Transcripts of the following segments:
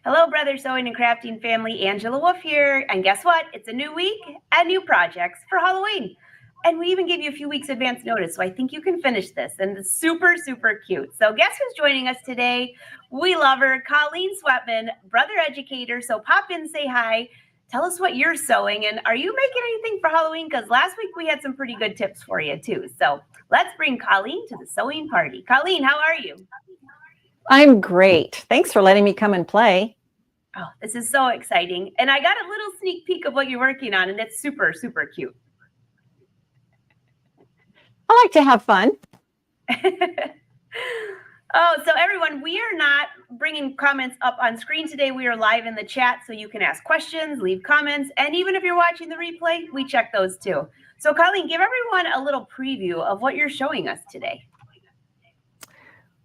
Hello, Brother Sewing and Crafting family. Angela Wolf here. And guess what? It's a new week and new projects for Halloween. And we even gave you a few weeks advance notice, so I think you can finish this. And it's super, super cute. So guess who's joining us today? We love her, Coleen Swettman, Brother Educator. So pop in, say hi. Tell us what you're sewing. And are you making anything for Halloween? Because last week we had some pretty good tips for you, too. So let's bring Coleen to the sewing party. Coleen, how are you? I'm great. Thanks for letting me come and play. Oh, this is so exciting. And I got a little sneak peek of what you're working on, and it's super, super cute. I like to have fun. Oh, so everyone, we are not bringing comments up on screen today. We are live in the chat, so you can ask questions, leave comments, and even if you're watching the replay, we check those too. So Coleen, give everyone a little preview of what you're showing us today.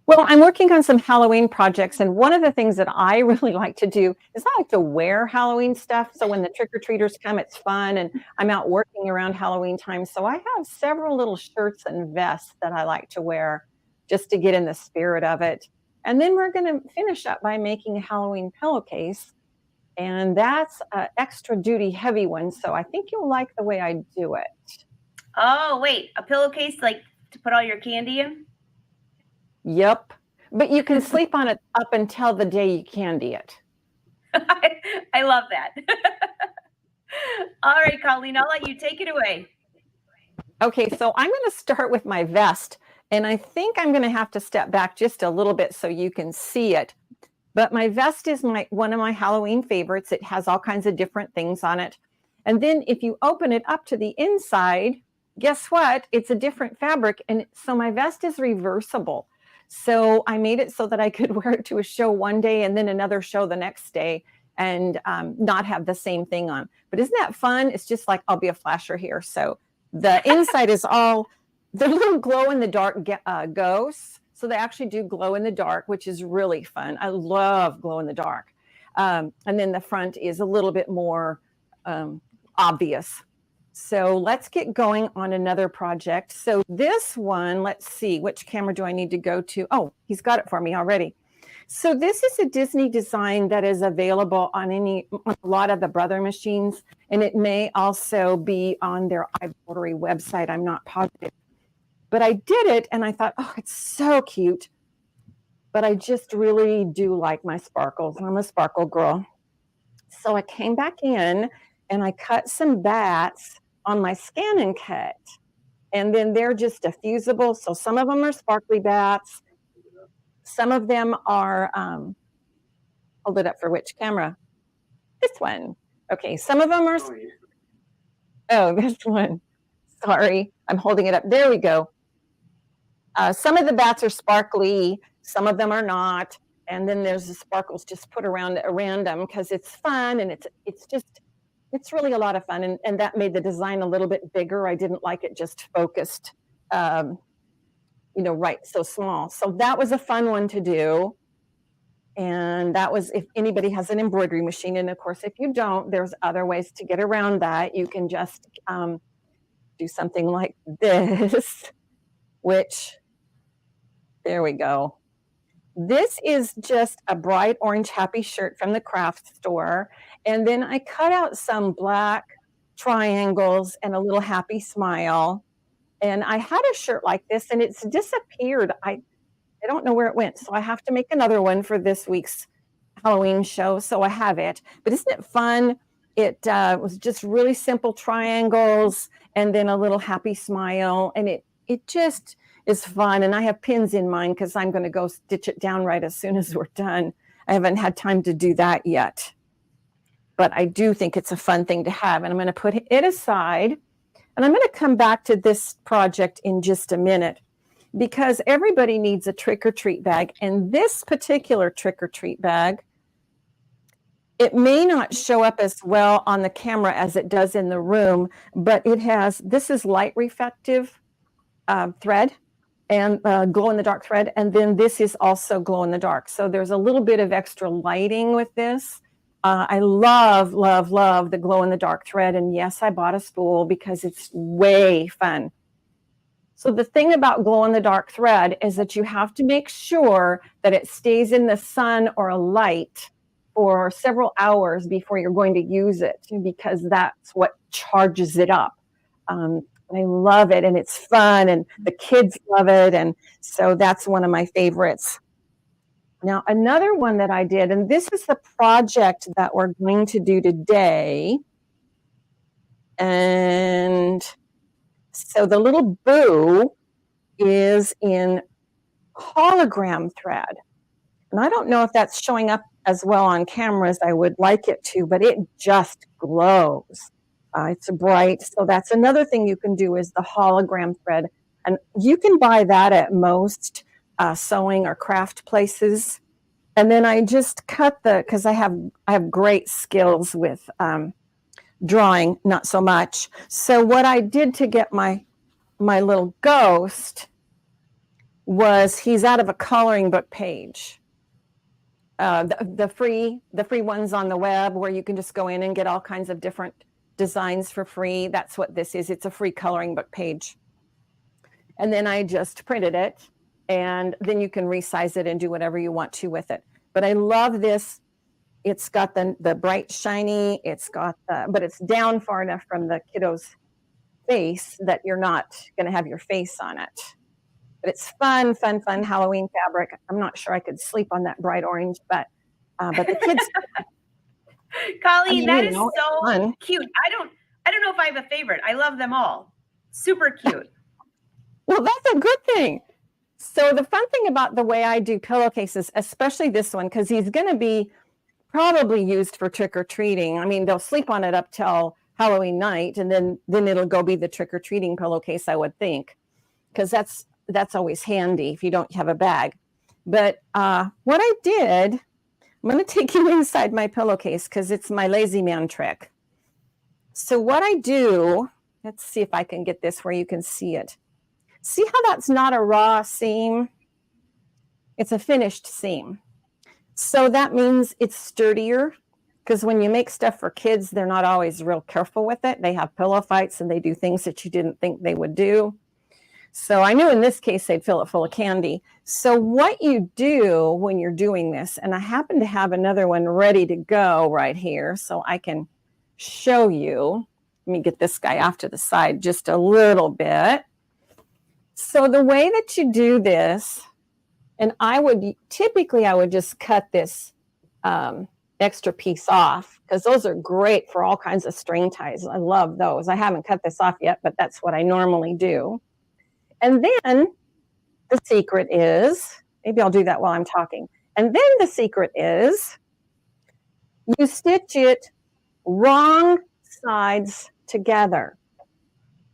Well, I'm working on some Halloween projects, and one of the things that I really like to do is I like to wear Halloween stuff. So when the trick-or-treaters come, it's fun, and I'm out working around Halloween time. So I have several little shirts and vests that I like to wear just to get in the spirit of it. And then we're going to finish up by making a Halloween pillowcase, and that's an extra duty heavy one. So I think you'll like the way I do it. Oh, wait, a pillowcase like to put all your candy in? Yep. But you can sleep on it up until the day you candy it. I love that. All right, Coleen, I'll let you take it away. Okay, so I'm going to start with my vest. And I think I'm going to have to step back just a little bit so you can see it. But my vest is one of my Halloween favorites. It has all kinds of different things on it. And then if you open it up to the inside, guess what? It's a different fabric. And so my vest is reversible. So I made it so that I could wear it to a show one day and then another show the next day and not have the same thing on. But isn't that fun? It's just like, I'll be a flasher here. So the inside is all the little glow in the dark ghosts. So they actually do glow in the dark, which is really fun. I love glow in the dark. And then the front is a little bit more obvious. So let's get going on another project. So this one, let's see, which camera do I need to go to? Oh, he's got it for me already. So this is a Disney design that is available on a lot of the Brother machines, and it may also be on their iBroidery website. I'm not positive. But I did it, and I thought, oh, it's so cute. But I just really do like my sparkles. I'm a sparkle girl. So I came back in, and I cut some bats on my scan and cut, and then they're just diffusible. So some of them are sparkly bats. Some of them are, hold it up for which camera? This one. Okay, some of them are, oh, this one. Sorry, I'm holding it up. There we go. Some of the bats are sparkly, some of them are not. And then there's the sparkles just put around at random because it's fun, and it's really a lot of fun, and that made the design a little bit bigger. I didn't like it just focused, right so small. So that was a fun one to do. And that was if anybody has an embroidery machine. And of course, if you don't, there's other ways to get around that. You can just do something like this, which, there we go. This is just a bright orange happy shirt from the craft store. And then I cut out some black triangles and a little happy smile. And I had a shirt like this, and it's disappeared. I don't know where it went. So I have to make another one for this week's Halloween show. So I have it. But isn't it fun? It was just really simple triangles and then a little happy smile. And it just is fun. And I have pins in mine because I'm going to go stitch it down right as soon as we're done. I haven't had time to do that yet. But I do think it's a fun thing to have. And I'm going to put it aside. And I'm going to come back to this project in just a minute because everybody needs a trick-or-treat bag. And this particular trick-or-treat bag, it may not show up as well on the camera as it does in the room, but this is light reflective thread and glow-in-the-dark thread. And then this is also glow-in-the-dark. So there's a little bit of extra lighting with this. I love, love, love the glow-in-the-dark thread. And yes, I bought a spool because it's way fun. So the thing about glow-in-the-dark thread is that you have to make sure that it stays in the sun or a light for several hours before you're going to use it, because that's what charges it up. I love it, and it's fun, and the kids love it, and so that's one of my favorites. Now, another one that I did, and this is the project that we're going to do today, and so the little boo is in hologram thread. And I don't know if that's showing up as well on camera as I would like it to, but it just glows. It's bright. So that's another thing you can do, is the hologram thread. And you can buy that at most sewing or craft places. And then I just cut because I have great skills with drawing, not so much. So what I did to get my little ghost was, he's out of a coloring book page. The free ones on the web, where you can just go in and get all kinds of different designs for free. That's what this is. It's a free coloring book page. And then I just printed it, and then you can resize it and do whatever you want to with it. But I love this. It's got the bright shiny, but it's down far enough from the kiddo's face that you're not going to have your face on it. But it's fun Halloween fabric. I'm not sure I could sleep on that bright orange, but the kids. Coleen, that is so cute. I don't know if I have a favorite. I love them all. Super cute. Well, that's a good thing. So the fun thing about the way I do pillowcases, especially this one, because he's going to be probably used for trick-or-treating. I mean, they'll sleep on it up till Halloween night, and then it'll go be the trick-or-treating pillowcase, I would think, because that's always handy if you don't have a bag. But what I did, I'm going to take you inside my pillowcase because it's my lazy man trick. So what I do, let's see if I can get this where you can see it. See how that's not a raw seam? It's a finished seam. So that means it's sturdier, because when you make stuff for kids, they're not always real careful with it. They have pillow fights and they do things that you didn't think they would do. So I knew in this case they'd fill it full of candy. So what you do when you're doing this, and I happen to have another one ready to go right here so I can show you. Let me get this guy off to the side just a little bit. So the way that you do this, and I would just cut this extra piece off, because those are great for all kinds of string ties. I love those. I haven't cut this off yet, but that's what I normally do. And then the secret is, maybe I'll do that while I'm talking. And then the secret is you stitch it wrong sides together.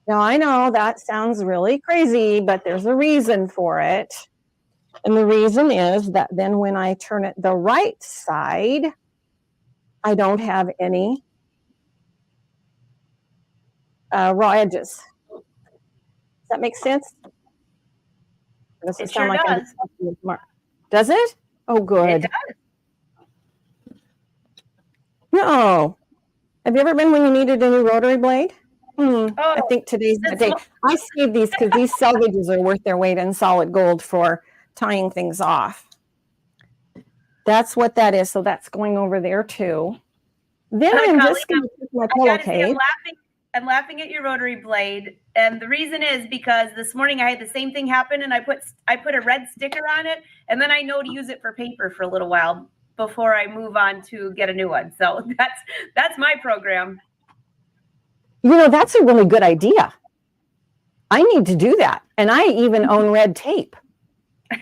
Now, I know that sounds really crazy, but there's a reason for it. And the reason is that then when I turn it the right side, I don't have any raw edges. Does that make sense? It sure does. Does it? Oh, good. It does. No. Have you ever been when you needed a new rotary blade? Oh, I think today's the day. I saved these because these salvages are worth their weight in solid gold for tying things off. That's what that is. So that's going over there too. Then I'm just going to take my pillowcase. I'm laughing at your rotary blade, and the reason is because this morning I had the same thing happen, and I put a red sticker on it, and then I know to use it for paper for a little while before I move on to get a new one. So that's my program. You know, that's a really good idea. I need to do that, and I even own red tape.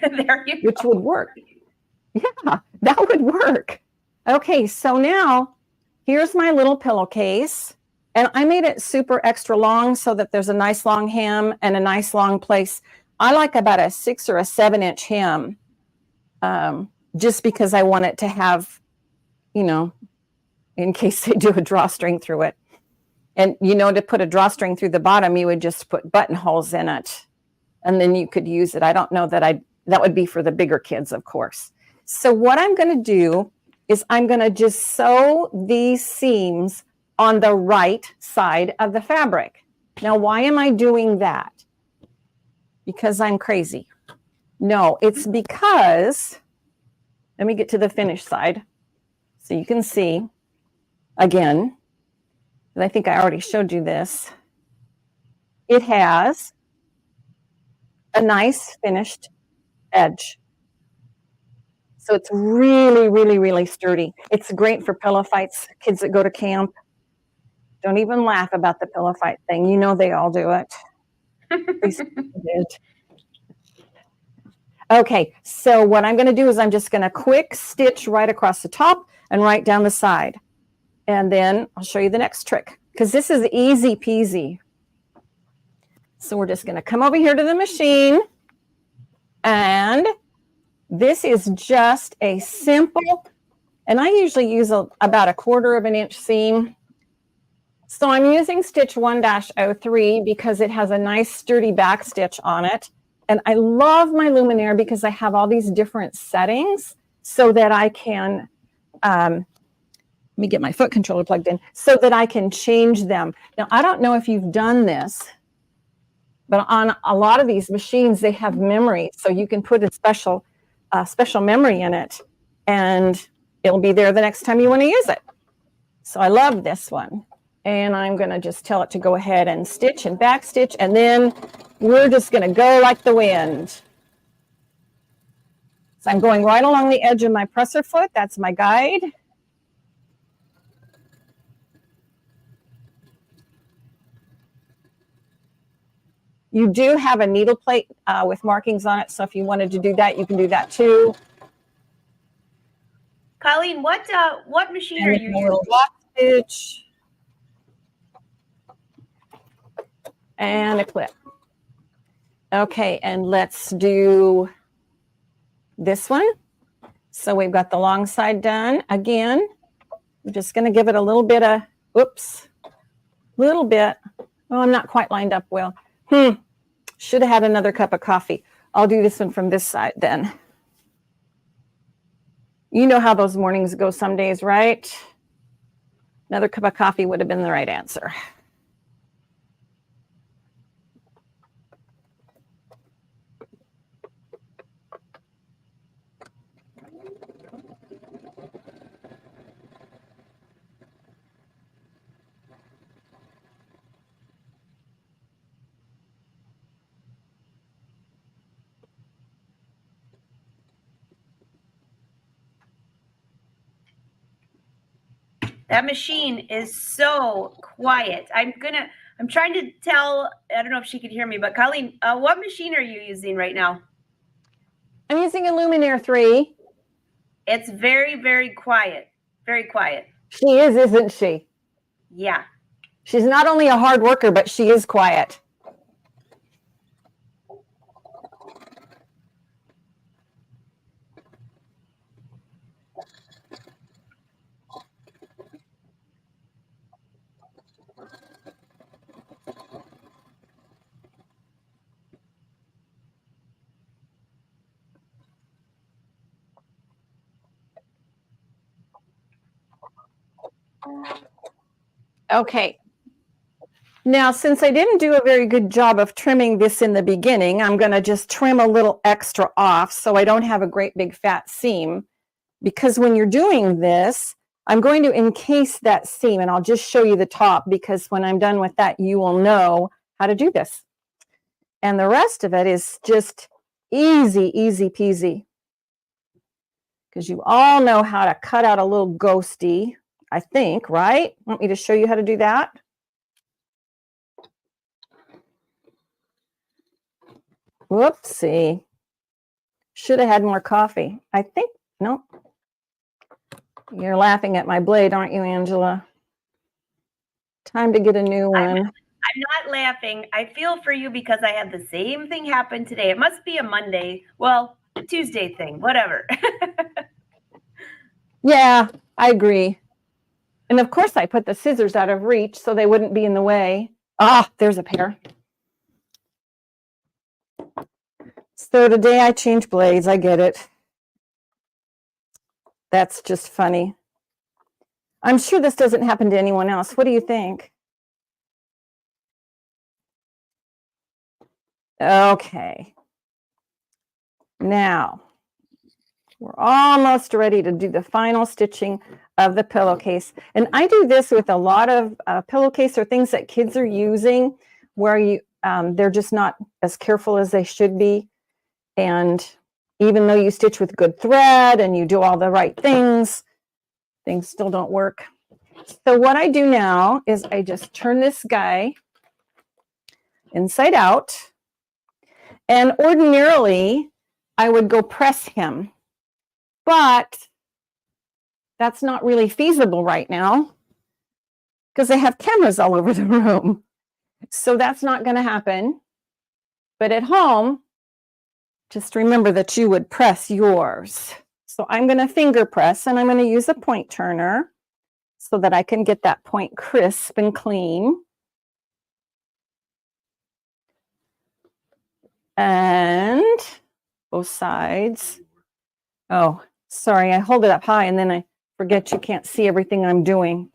There you go. Which would work. Yeah, that would work. Okay, so now here's my little pillowcase. And I made it super extra long so that there's a nice long hem and a nice long place. I like about a 6 or a 7 inch hem, just because I want it to have, you know, in case they do a drawstring through it. And, you know, to put a drawstring through the bottom, you would just put buttonholes in it, and then you could use it. I don't know that that would be for the bigger kids, of course. So what I'm going to do is I'm going to just sew these seams on the right side of the fabric. Now, why am I doing that? Because I'm crazy? No, it's because, let me get to the finished side So you can see, again, and I think I already showed you this, it has a nice finished edge. So it's really, really, really sturdy. It's great for pillow fights, kids that go to camp. Don't even laugh about the pillow fight thing. You know they all do it. Okay, so what I'm going to do is I'm just going to quick stitch right across the top and right down the side. And then I'll show you the next trick because this is easy peasy. So we're just going to come over here to the machine, and this is just a simple, and I usually use about 1/4 of an inch seam. So I'm using stitch 1-03 because it has a nice sturdy back stitch on it. And I love my luminaire because I have all these different settings so that I can, let me get my foot controller plugged in, so that I can change them. Now, I don't know if you've done this, but on a lot of these machines, they have memory. So you can put a special memory in it, and it'll be there the next time you want to use it. So I love this one. And I'm going to just tell it to go ahead and stitch and back stitch, and then we're just going to go like the wind. So I'm going right along the edge of my presser foot. That's my guide. You do have a needle plate with markings on it, so if you wanted to do that, you can do that too. Coleen, what machine are you using? Lock stitch. And a clip. Okay, and let's do this one. So we've got the long side done. Again, I'm just going to give it a little bit of, little bit. Oh, I'm not quite lined up well. Should have had another cup of coffee. I'll do this one from this side then. You know how those mornings go some days, right? Another cup of coffee would have been the right answer. That machine is so quiet. I'm trying to tell, I don't know if she could hear me, but Coleen, what machine are you using right now? I'm using a Luminaire 3. It's very, very quiet. Very quiet. She is, isn't she? Yeah. She's not only a hard worker, but she is quiet. Okay. Now, since I didn't do a very good job of trimming this in the beginning, I'm going to just trim a little extra off so I don't have a great big fat seam. Because when you're doing this, I'm going to encase that seam, and I'll just show you the top, because when I'm done with that, you will know how to do this. And the rest of it is just easy, easy peasy. Because you all know how to cut out a little ghosty, I think, right? Want me to show you how to do that? Whoopsie. Should have had more coffee. I think, no. You're laughing at my blade, aren't you, Angela? Time to get a new one. I'm not laughing. I feel for you because I had the same thing happen today. It must be a Monday, well, Tuesday thing, whatever. Yeah, I agree. And of course, I put the scissors out of reach so they wouldn't be in the way. Ah, there's a pair. So today I changed blades. I get it. That's just funny. I'm sure this doesn't happen to anyone else. What do you think? Okay. Now, We're almost ready to do the final stitching of the pillowcase. And I do this with a lot of pillowcase or things that kids are using where they're just not as careful as they should be. And even though you stitch with good thread and you do all the right things still don't work. So what I do now is I just turn this guy inside out. And ordinarily, I would go press him. But that's not really feasible right now because I have cameras all over the room. So that's not going to happen. But at home, just remember that you would press yours. So I'm going to finger press, and I'm going to use a point turner so that I can get that point crisp and clean. And both sides. Oh, sorry, I hold it up high and then I forget you can't see everything I'm doing.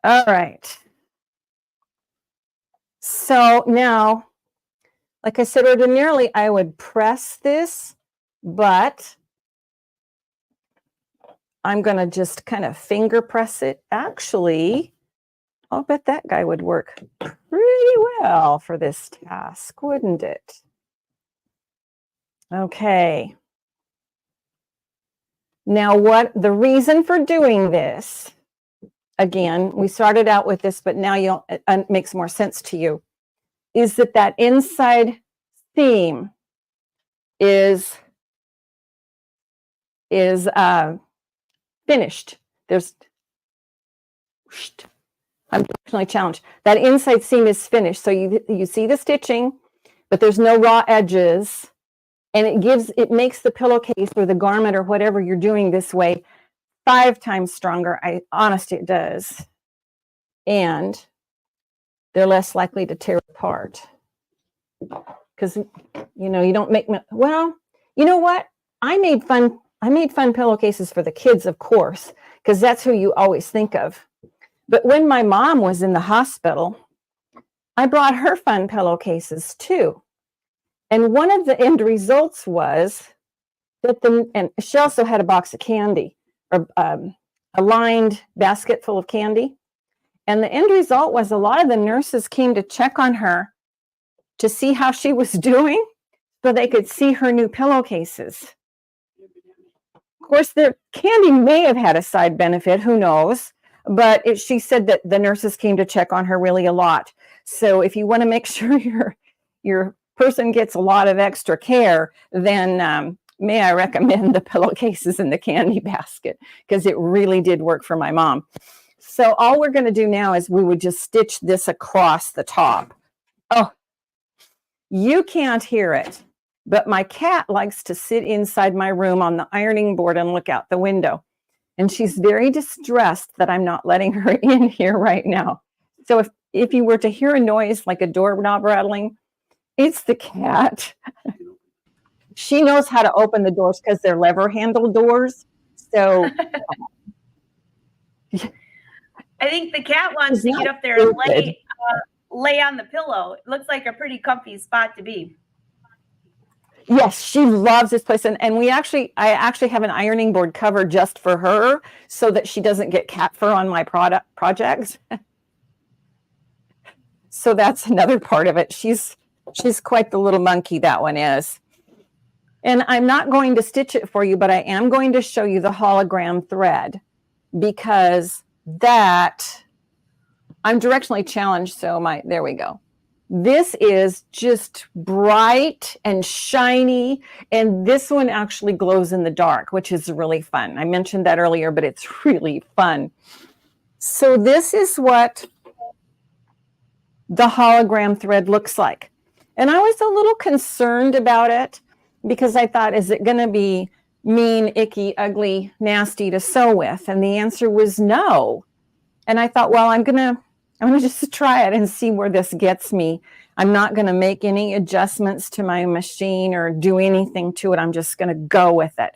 All right. So now, like I said, ordinarily I would press this, but I'm going to just kind of finger press it. Actually, I'll bet that guy would work pretty well for this task, wouldn't it? Okay. Now, what the reason for doing this, again, we started out with this, but now it makes more sense to you, is that inside seam is finished. I'm definitely challenged. That inside seam is finished. So you see the stitching, but there's no raw edges. And it makes the pillowcase or the garment or whatever you're doing this way 5 times stronger. Honestly, it does. And they're less likely to tear apart. Because, you don't make, well, you know what? I made fun pillowcases for the kids, of course, because that's who you always think of. But when my mom was in the hospital, I brought her fun pillowcases too. And one of the end results was that and she also had a box of candy, or a lined basket full of candy. And the end result was a lot of the nurses came to check on her to see how she was doing so they could see her new pillowcases. Of course, the candy may have had a side benefit, who knows? But she said that the nurses came to check on her really a lot. So if you want to make sure your person gets a lot of extra care, then may I recommend the pillowcases in the candy basket, because it really did work for my mom. So all we're going to do now is we would just stitch this across the top. Oh, you can't hear it, but my cat likes to sit inside my room on the ironing board and look out the window. And she's very distressed that I'm not letting her in here right now. So if you were to hear a noise like a doorknob rattling, it's the cat. She knows how to open the doors because they're lever handle doors. So I think the cat wants to get up there and lay on the pillow. It looks like a pretty comfy spot to be. Yes, she loves this place. And I actually have an ironing board cover just for her so that she doesn't get cat fur on my projects. So that's another part of it. She's quite the little monkey, that one is. And I'm not going to stitch it for you, but I am going to show you the hologram thread, because that I'm directionally challenged. So there we go. This is just bright and shiny, and this one actually glows in the dark, which is really fun. I mentioned that earlier, but it's really fun. So this is what the hologram thread looks like. And I was a little concerned about it because I thought, is it going to be mean, icky, ugly, nasty to sew with? And the answer was no. And I thought, well, I'm going to just try it and see where this gets me. I'm not going to make any adjustments to my machine or do anything to it. I'm just going to go with it.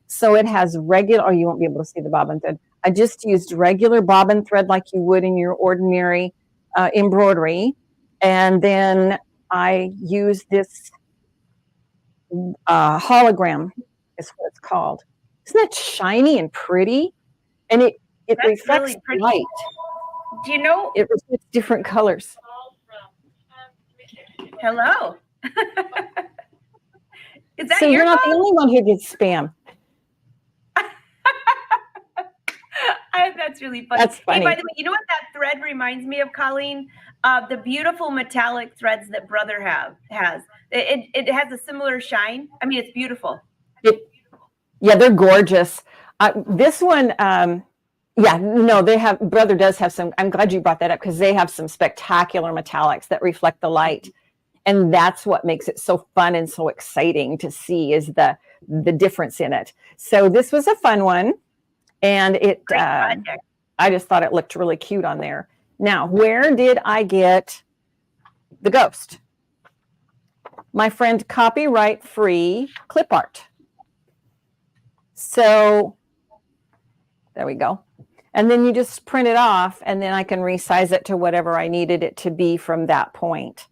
So it has regular, or you won't be able to see the bobbin thread. I just used regular bobbin thread like you would in your ordinary embroidery. And then I used this hologram. is what it's called. Isn't that shiny and pretty? And it That's reflects really pretty. light. Do you know? It reflects different colors. Hello. Is that So your you're not phone? the only one who gets spam. That's really funny. That's funny. Hey, by the way, you know what that thread reminds me of, Coleen? The beautiful metallic threads that Brother has. It has a similar shine. I mean, it's beautiful. Yeah, they're gorgeous. This one, yeah, no, Brother does have some. I'm glad you brought that up because they have some spectacular metallics that reflect the light. And that's what makes it so fun and so exciting to see is the difference in it. So this was a fun one. And I just thought it looked really cute on there. Now, where did I get the ghost? My friend Copyright Free Clip Art. So there we go. And then you just print it off and then I can resize it to whatever I needed it to be from that point.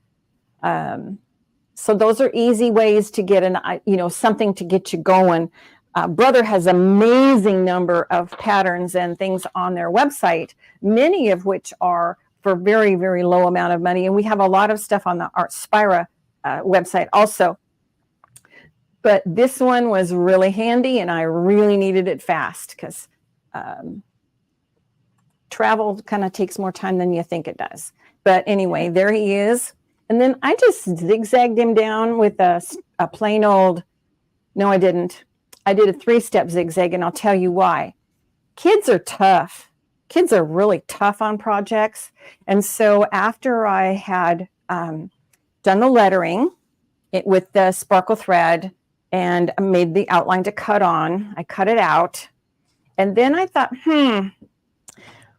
So those are easy ways to get something to get you going. Brother has an amazing number of patterns and things on their website, many of which are for very, very low amount of money. And we have a lot of stuff on the Artspira website also. But this one was really handy and I really needed it fast because travel kind of takes more time than you think it does. But anyway, there he is. And then I just zigzagged him down with a plain old, no, I didn't. I did a 3-step zigzag, and I'll tell you why. Kids are tough. Kids are really tough on projects. And so after I had done the lettering with the sparkle thread and made the outline to cut on, I cut it out. And then I thought,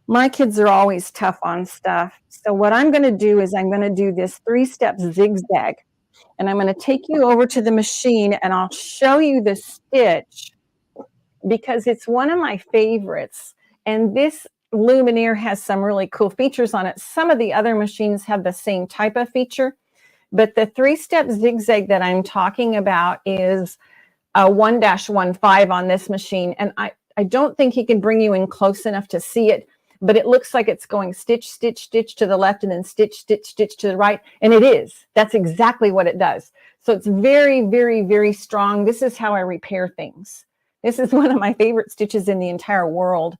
my kids are always tough on stuff. So what I'm going to do is I'm going to do this 3-step zigzag. And I'm going to take you over to the machine and I'll show you the stitch because it's one of my favorites. And this Luminaire has some really cool features on it. Some of the other machines have the same type of feature, but the 3-step zigzag that I'm talking about is a 1-15 on this machine. And I don't think he can bring you in close enough to see it, but it looks like it's going stitch, stitch, stitch to the left and then stitch, stitch, stitch to the right. And it is. That's exactly what it does. So it's very, very, very strong. This is how I repair things. This is one of my favorite stitches in the entire world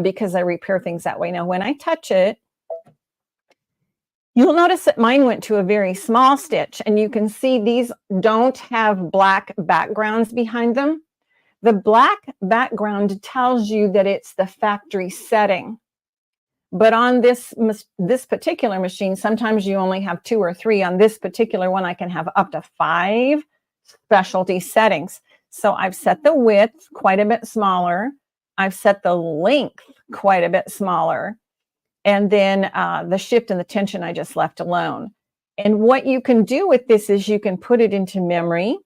because I repair things that way. Now, when I touch it, you'll notice that mine went to a very small stitch. And you can see these don't have black backgrounds behind them. The black background tells you that it's the factory setting. But on this particular machine, sometimes you only have 2 or 3. On this particular one, I can have up to 5 specialty settings. So I've set the width quite a bit smaller. I've set the length quite a bit smaller. And then the shift and the tension I just left alone. And what you can do with this is you can put it into memory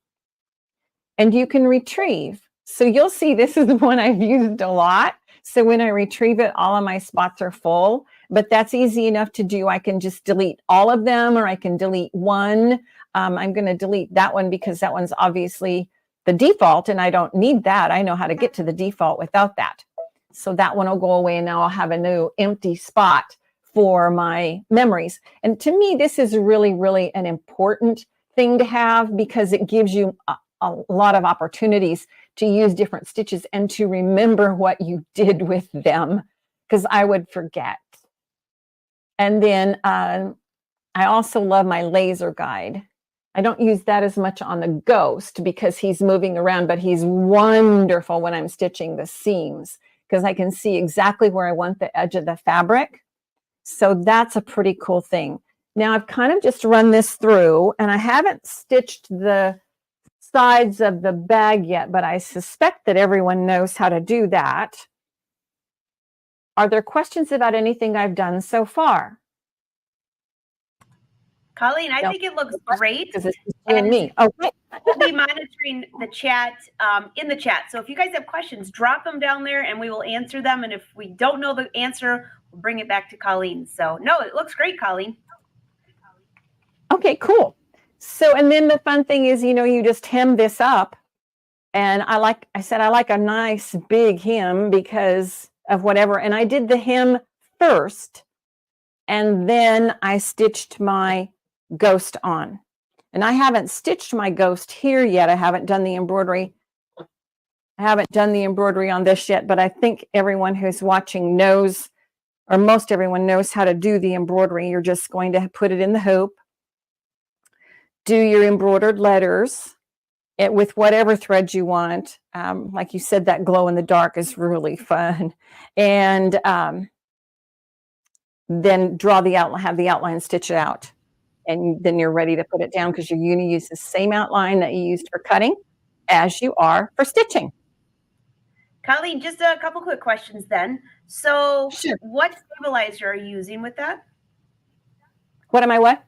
and you can retrieve. So you'll see this is the one I've used a lot. So when I retrieve it, all of my spots are full, but that's easy enough to do. I can just delete all of them or I can delete one. I'm going to delete that one because that one's obviously the default and I don't need that. I know how to get to the default without that. So that one will go away and now I'll have a new empty spot for my memories. And to me, this is really, really an important thing to have because it gives you a lot of opportunities to use different stitches and to remember what you did with them because I would forget. And then I also love my laser guide. I don't use that as much on the ghost because he's moving around, but he's wonderful when I'm stitching the seams because I can see exactly where I want the edge of the fabric. So that's a pretty cool thing. Now I've kind of just run this through and I haven't stitched the sides of the bag yet, but I suspect that everyone knows how to do that. Are there questions about anything I've done so far? Coleen, I think it looks great. Because it's just you and me. Okay. We'll be monitoring the chat in the chat. So if you guys have questions, drop them down there and we will answer them. And if we don't know the answer, we'll bring it back to Coleen. So no, it looks great, Coleen. Okay, cool. So, and then the fun thing is, you know, you just hem this up And I said, I like a nice big hem because of whatever. And I did the hem first, and then I stitched my ghost on. And I haven't stitched my ghost here yet. I haven't done the embroidery. I haven't done the embroidery on this yet, but I think everyone who's watching knows, or most everyone knows how to do the embroidery. You're just going to put it in the hoop, do your embroidered letters with whatever thread you want. Like you said, that glow in the dark is really fun. And then draw the outline, have the outline stitch it out. And then you're ready to put it down because you're going to use the same outline that you used for cutting as you are for stitching. Coleen, just a couple quick questions then. So Sure. What stabilizer are you using with that? What am I what?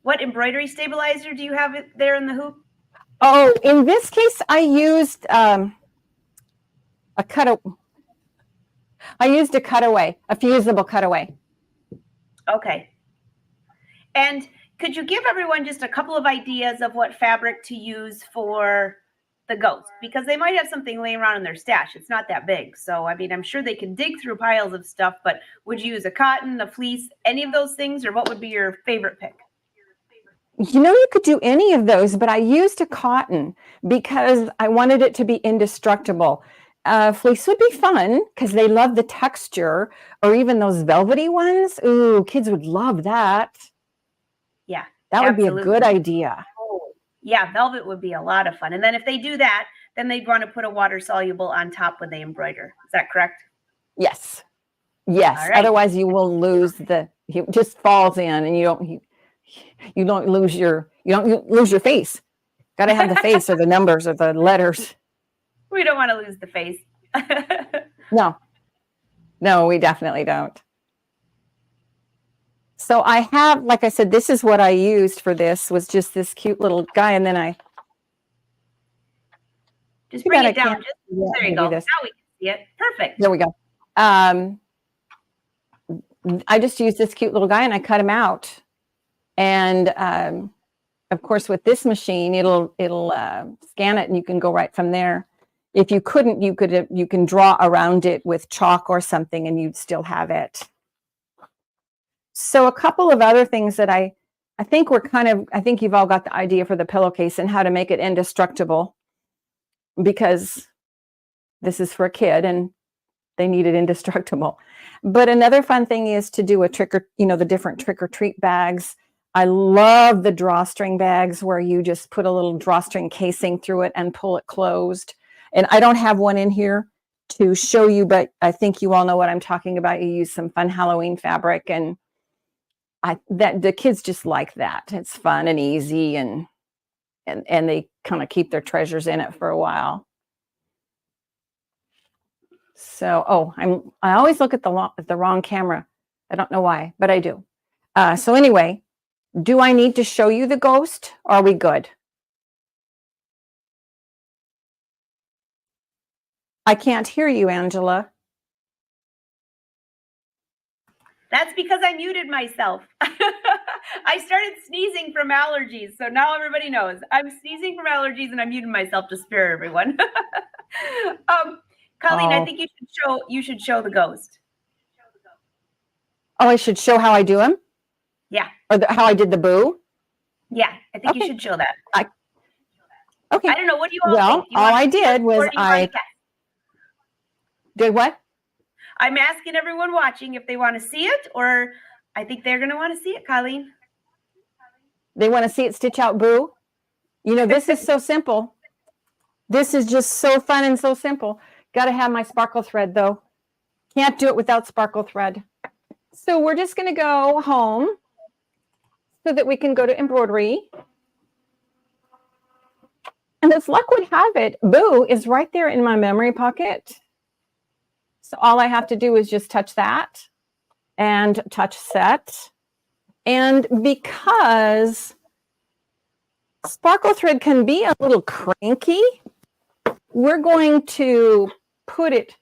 What embroidery stabilizer do you have it there in the hoop? Oh, in this case, I used a fusible cutaway. Okay. And could you give everyone just a couple of ideas of what fabric to use for the ghost? Because they might have something laying around in their stash. It's not that big. So, I mean, I'm sure they can dig through piles of stuff, but would you use a cotton, a fleece, any of those things, or what would be your favorite pick? You know, you could do any of those, but I used a cotton because I wanted it to be indestructible. Fleece would be fun because they love the texture, or even those velvety ones. Ooh, kids would love that. Yeah, that would be a good idea. Yeah, velvet would be a lot of fun. And then if they do that, then they'd want to put a water soluble on top when they embroider. Is that correct? Yes. Yes. All right. Otherwise, you will lose it just falls in, and you don't lose your face. Got to have the face or the numbers or the letters. We don't want to lose the face. No, we definitely don't. So I have, like I said, this is what I used for this, was just this cute little guy. And then I just bring it down. There you go. Now we can see it. Perfect. There we go. I just used this cute little guy and I cut him out. And of course, with this machine, it'll scan it and you can go right from there. If you couldn't, you can draw around it with chalk or something and you'd still have it. So a couple of other things that I think I think you've all got the idea for the pillowcase and how to make it indestructible, because this is for a kid and they need it indestructible. But another fun thing is to do the different trick or treat bags. I love the drawstring bags where you just put a little drawstring casing through it and pull it closed. And I don't have one in here to show you, but I think you all know what I'm talking about. You use some fun Halloween fabric, and the kids just like that. It's fun and easy, and they kind of keep their treasures in it for a while. So, I always look at the wrong camera. I don't know why, but I do. So anyway, do I need to show you the ghost? Or are we good? I can't hear you, Angela. That's because I muted myself. I started sneezing from allergies. So now everybody knows I'm sneezing from allergies and I muted myself to spare everyone. Coleen, I think you should show the ghost. Oh, I should show how I do him? Yeah. Or how I did the boo? Yeah, I think you should show that. Okay. I don't know. What do you all think? All I did was did what? I'm asking everyone watching if they want to see it, or I think they're going to want to see it, Coleen. They want to see it stitch out boo? You know, this is so simple. This is just so fun and so simple. Got to have my sparkle thread, though. Can't do it without sparkle thread. So we're just going to go home so that we can go to embroidery. And as luck would have it, boo is right there in my memory pocket. So all I have to do is just touch that and touch set. And because sparkle thread can be a little cranky, we're going to put it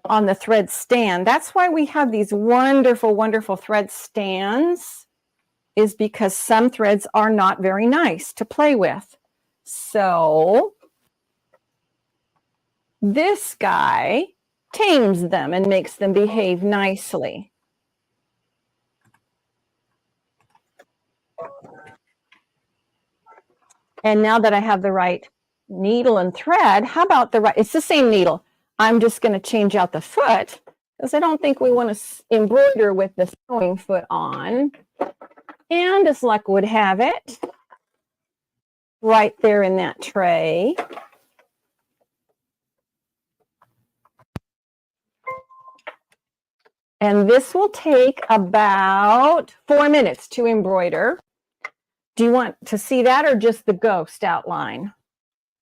on the thread stand. That's why we have these wonderful, wonderful thread stands, is because some threads are not very nice to play with. So this guy tames them and makes them behave nicely. And now that I have the right needle and thread, how about it's the same needle. I'm just going to change out the foot because I don't think we want to embroider with the sewing foot on. And as luck would have it, right there in that tray. And this will take about 4 minutes to embroider. Do you want to see that or just the ghost outline?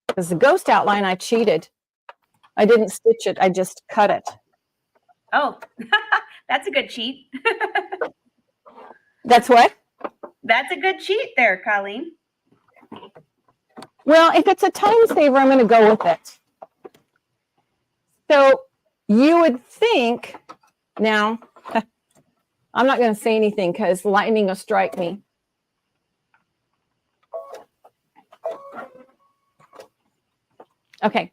Because the ghost outline, I cheated. I didn't stitch it. I just cut it. Oh, that's a good cheat. That's what? That's a good cheat there, Coleen. Well, if it's a time saver, I'm going to go with it. So you would think, now, I'm not going to say anything because lightning will strike me. Okay.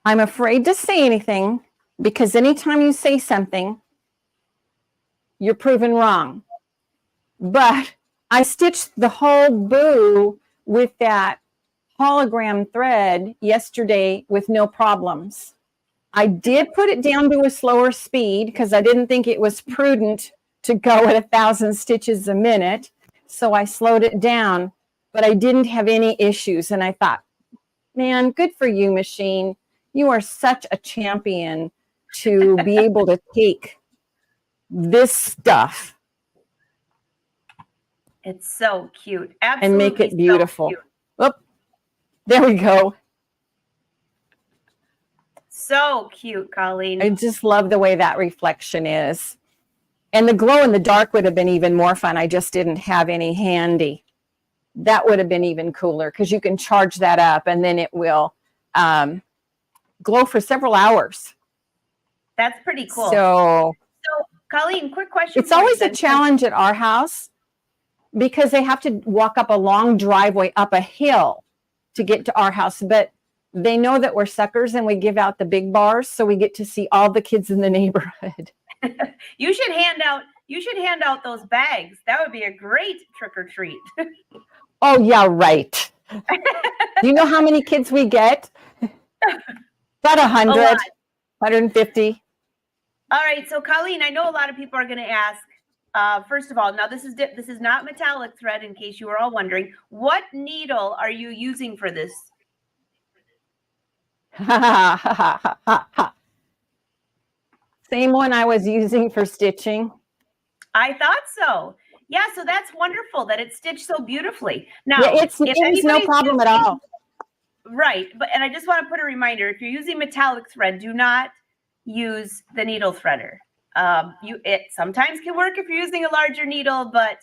I'm afraid to say anything because anytime you say something, you're proven wrong. But I stitched the whole boo with that hologram thread yesterday with no problems. I did put it down to a slower speed because I didn't think it was prudent to go at 1,000 stitches a minute. So I slowed it down, but I didn't have any issues. And I thought, man, good for you, machine. You are such a champion to be able to take this stuff. It's so cute. Absolutely. And make it beautiful. So Oop, there we go. So cute, Coleen. I just love the way that reflection is. And the glow in the dark would have been even more fun. I just didn't have any handy. That would have been even cooler because you can charge that up and then it will glow for several hours. That's pretty cool. So Coleen, quick question. It's always a challenge at our house because they have to walk up a long driveway up a hill to get to our house. But they know that we're suckers and we give out the big bars, so we get to see all the kids in the neighborhood. You should hand out those bags. That would be a great trick or treat. Oh yeah, right. Do you know how many kids we get? About 100, 150. All right, so Coleen, I know a lot of people are going to ask. First of all, now this is not metallic thread, in case you were all wondering. What needle are you using for this? Same one I was using for stitching. I thought so. Yeah, so that's wonderful that it's stitched so beautifully. Now, yeah, it's no problem at all. Right, and I just want to put a reminder: if you're using metallic thread, do not use the needle threader. It sometimes can work if you're using a larger needle, but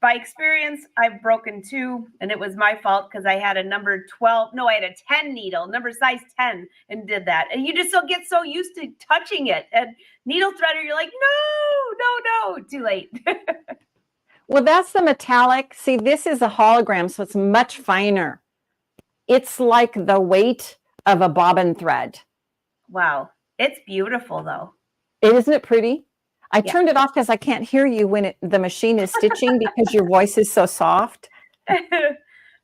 by experience, I've broken 2, and it was my fault because I had a number 12. No, I had a 10 needle, number size 10, and did that. And you just get so used to touching it. And needle threader, you're like, no, too late. Well, that's the metallic. See, this is a hologram, so it's much finer. It's like the weight of a bobbin thread. Wow, it's beautiful though. Isn't it pretty? I turned it off because I can't hear you when the machine is stitching because your voice is so soft.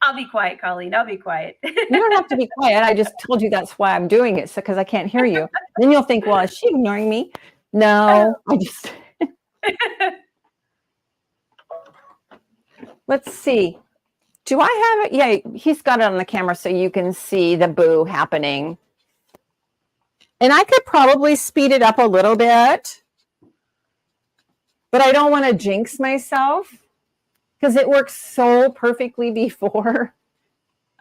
I'll be quiet, Coleen. I'll be quiet. You don't have to be quiet. I just told you that's why I'm doing it, so because I can't hear you. Then you'll think, well, is she ignoring me? No, I just. Let's see. Do I have it? Yeah, he's got it on the camera so you can see the boo happening. And I could probably speed it up a little bit. But I don't want to jinx myself because it works so perfectly before.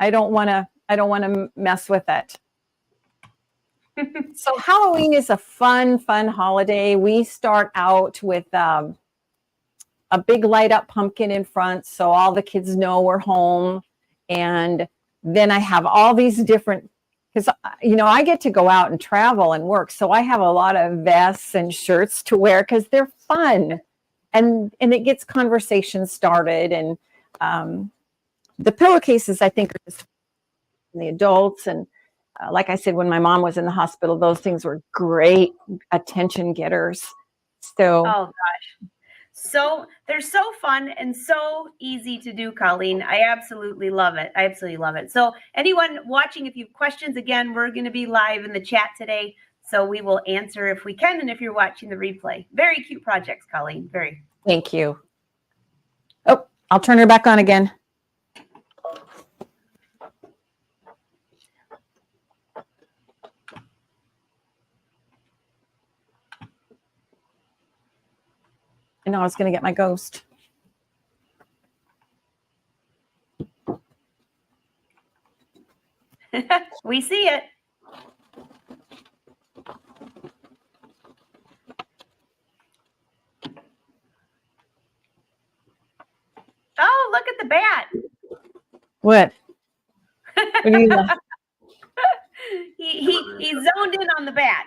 I don't want to mess with it. So Halloween is a fun holiday. We start out with a big light up pumpkin in front so all the kids know we're home. And then I have all these different, because I get to go out and travel and work. So I have a lot of vests and shirts to wear because they're fun. And it gets conversation started. And the pillowcases, I think, are just and the adults. And like I said, when my mom was in the hospital, those things were great attention getters. So, Oh gosh. So they're so fun and so easy to do, Coleen. I absolutely love it. I absolutely love it. So anyone watching, if you have questions, again, we're going to be live in the chat today. So we will answer if we can. And if you're watching the replay, very cute projects, Coleen. Very. thank you. Oh, I'll turn her back on again. I know I was going to get my ghost. We see it. Oh, look at the bat. What? What do you he zoned in on the bat.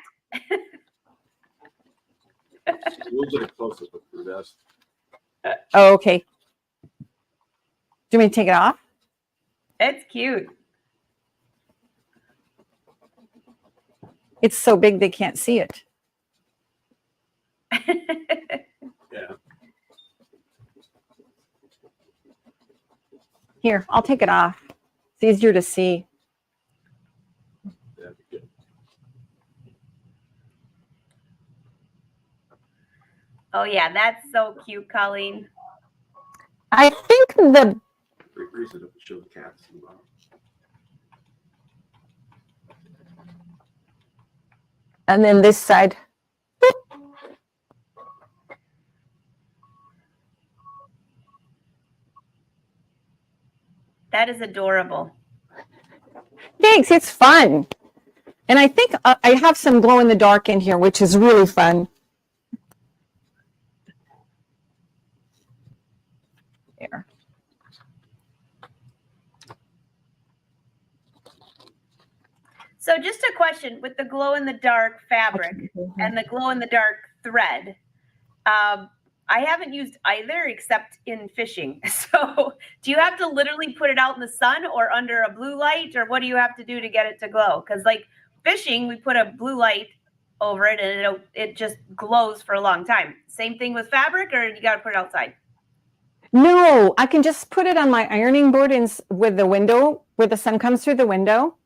We'll get it closer with the vest. Oh, okay. Do you want me to take it off? It's cute. It's so big they can't see it. Yeah. Here, I'll take it off. It's easier to see. That'd be good. Oh yeah, that's so cute, Coleen. I think the Raise it up and show the cats. and then this side. That is adorable. Thanks, it's fun. And I think I have some glow in the dark in here, which is really fun. There. So just a question with the glow in the dark fabric and the glow in the dark thread. I haven't used either except in fishing. So do you have to literally put it out in the sun or under a blue light, or what do you have to do to get it to glow? Because like fishing, we put a blue light over it and it just glows for a long time. Same thing with fabric, or you got to put it outside? No, I can just put it on my ironing board with the window, where the sun comes through the window.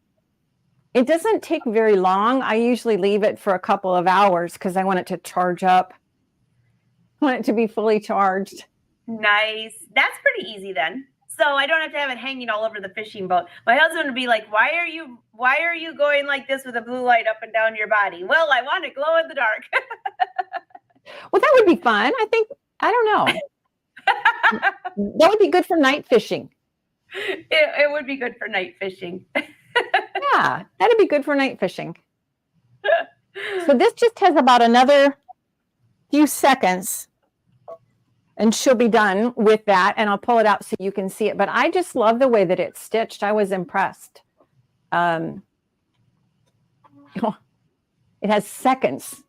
It doesn't take very long. I usually leave it for a couple of hours because I want it to charge up. I want it to be fully charged. Nice. That's pretty easy then. So I don't have to have it hanging all over the fishing boat. My husband would be like, why are you going like this with a blue light up and down your body? Well, I want to glow in the dark. Well, that would be fun. I don't know. That would be good for night fishing. It would be good for night fishing. Yeah, that'd be good for night fishing. So this just has about another few seconds and she'll be done with that, and I'll pull it out so you can see it. But I just love the way that it's stitched. I was impressed. It has seconds.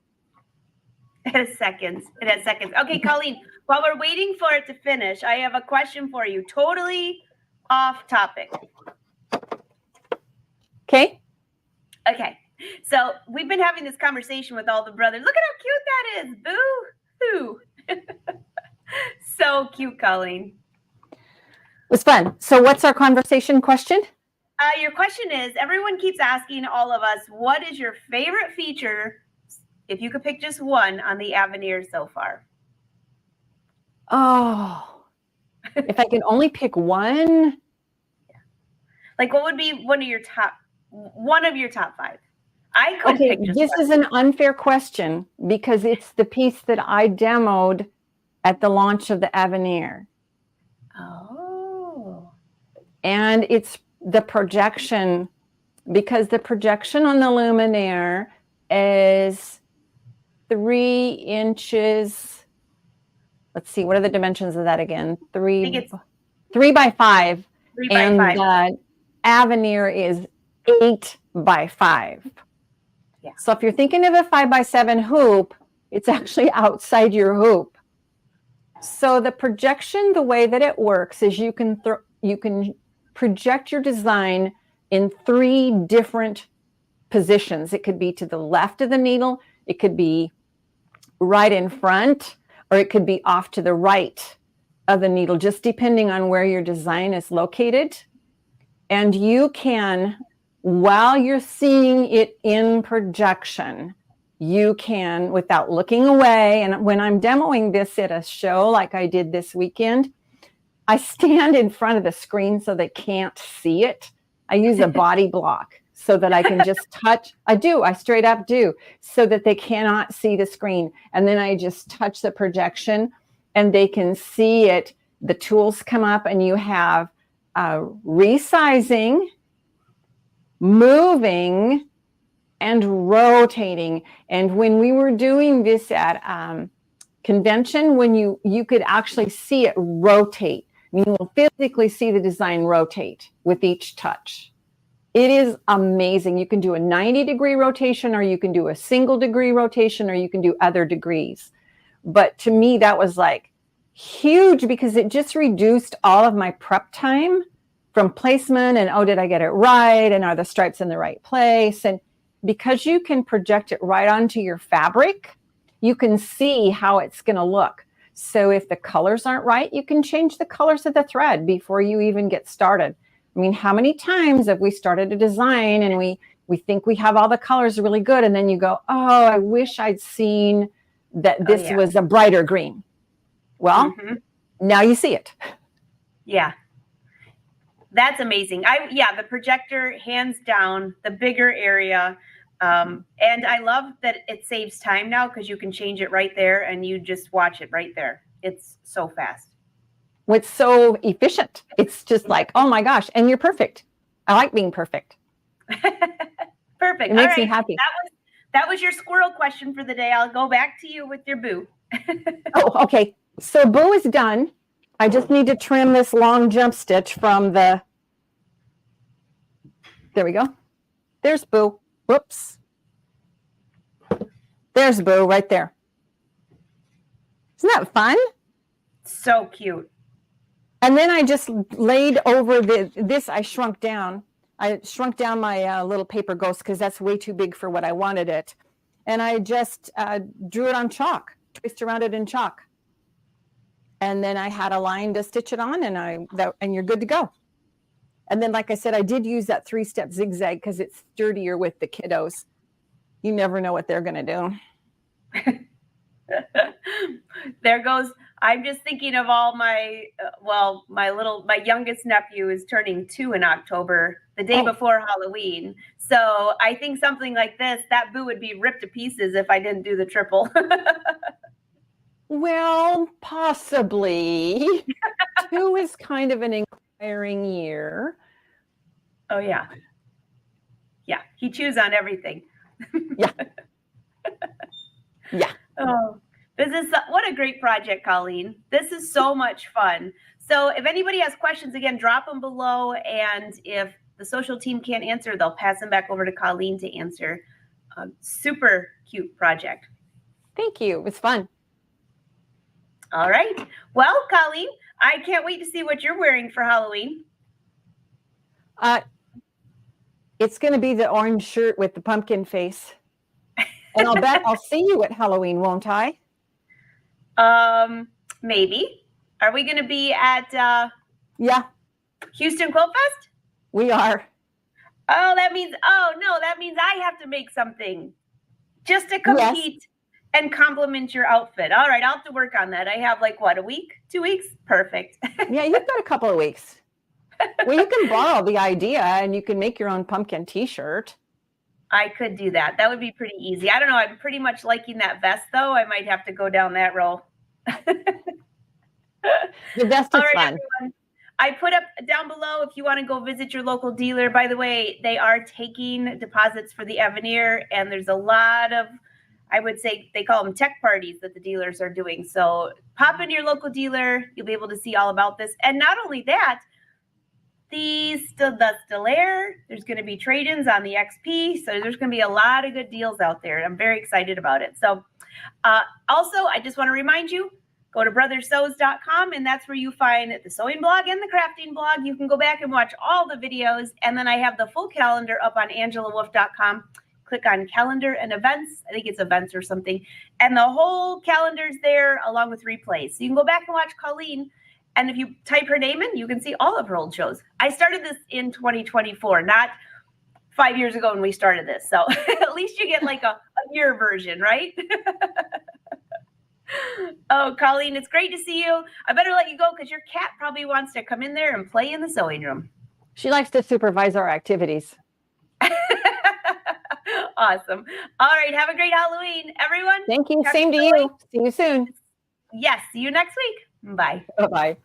It has seconds. It has seconds. Okay, Coleen, while we're waiting for it to finish, I have a question for you. Totally off topic. Okay. Okay. So we've been having this conversation with all the brothers. Look at how cute that is. Boo hoo. So cute, Coleen. It was fun. So what's our conversation question? Your question is, everyone keeps asking all of us, what is your favorite feature, if you could pick just one, on the Avenir so far? Oh, if I can only pick one. Like, what would be one of your top 5? I could Okay, pick just this one. is an unfair question because it's the piece that I demoed at the launch of the Avenir. Oh. And it's the projection, because the projection on the luminaire is 3 inches. Let's see, what are the dimensions of that again? 3 by 5. 3 by 5. And the Avenir is 8 by 5. Yeah. So if you're thinking of a 5 by 7 hoop, it's actually outside your hoop. So the projection, the way that it works is you can project your design in 3 different positions. It could be to the left of the needle, it could be right in front, or it could be off to the right of the needle, just depending on where your design is located. And you can, while you're seeing it in projection, you can, without looking away, and when I'm demoing this at a show like I did this weekend, I stand in front of the screen so they can't see it. I use a body block so that I can just touch. I straight up do, so that they cannot see the screen. And then I just touch the projection and they can see it. The tools come up and you have resizing, moving, and rotating. And when we were doing this at convention, when you could actually see it rotate, you will physically see the design rotate with each touch. It is amazing. You can do a 90-degree rotation, or you can do a single degree rotation, or you can do other degrees. But to me, that was like huge, because it just reduced all of my prep time from placement and, oh, did I get it right? And are the stripes in the right place? And because you can project it right onto your fabric, you can see how it's going to look. So if the colors aren't right, you can change the colors of the thread before you even get started. I mean, how many times have we started a design and we think we have all the colors really good, and then you go, oh, I wish I'd seen that this was a brighter green. Well, now you see it. Yeah. That's amazing. The projector, hands down, the bigger area. And I love that it saves time now, because you can change it right there and you just watch it right there. It's so fast. It's so efficient. It's just like, oh my gosh. And you're perfect. I like being perfect. Perfect. It makes me happy. That was your squirrel question for the day. I'll go back to you with your boo. Oh, okay. So boo is done. I just need to trim this long jump stitch from the, there we go. There's boo. Whoops. There's boo right there. Isn't that fun? So cute. And then I just laid over this. I shrunk down. I shrunk down my little paper ghost, because that's way too big for what I wanted it. And I just drew it on chalk, traced around it in chalk. And then I had a line to stitch it on, and you're good to go. And then, like I said, I did use that 3-step zigzag because it's sturdier with the kiddos. You never know what they're going to do. There goes. I'm just thinking of all my, my youngest nephew is turning 2 in October, the day before Halloween. So I think something like this, that boo would be ripped to pieces if I didn't do the triple. Well, possibly. 2 is kind of an inquiring year. Oh, yeah. Yeah, he chews on everything. Yeah. Yeah. Oh, what a great project, Coleen. This is so much fun. So if anybody has questions, again, drop them below. And if the social team can't answer, they'll pass them back over to Coleen to answer. Super cute project. Thank you. It was fun. All right. Well, Coleen, I can't wait to see what you're wearing for Halloween. It's going to be the orange shirt with the pumpkin face. And I'll bet I'll see you at Halloween, won't I? Maybe. Are we going to be at Houston Quilt Fest? We are. Oh, that means I have to make something just to compete and compliment your outfit. All right, I'll have to work on that. I have a week, 2 weeks? Perfect. Yeah, you've got a couple of weeks. Well, you can borrow the idea and you can make your own pumpkin t-shirt. I could do that. That would be pretty easy. I don't know. I'm pretty much liking that vest, though. I might have to go down that road. The vest is fun. Everyone. I put up down below if you want to go visit your local dealer. By the way, they are taking deposits for the Avenir, and there's a lot of, I would say they call them tech parties that the dealers are doing. So pop into your local dealer. You'll be able to see all about this. And not only that, the Stellaire, there's going to be trade-ins on the XP. So there's going to be a lot of good deals out there. I'm very excited about it. So also, I just want to remind you, go to brothersews.com, and that's where you find the sewing blog and the crafting blog. You can go back and watch all the videos. And then I have the full calendar up on angelawolf.com. Click on calendar and events. I think it's events or something. And the whole calendar's there along with replays. So you can go back and watch Coleen. And if you type her name in, you can see all of her old shows. I started this in 2024, not 5 years ago when we started this. So at least you get like a year version, right? Oh, Coleen, it's great to see you. I better let you go because your cat probably wants to come in there and play in the sewing room. She likes to supervise our activities. Awesome. All right. Have a great Halloween, everyone. Thank you. Same to you. See you soon. Yes. See you next week. Bye. Bye-bye.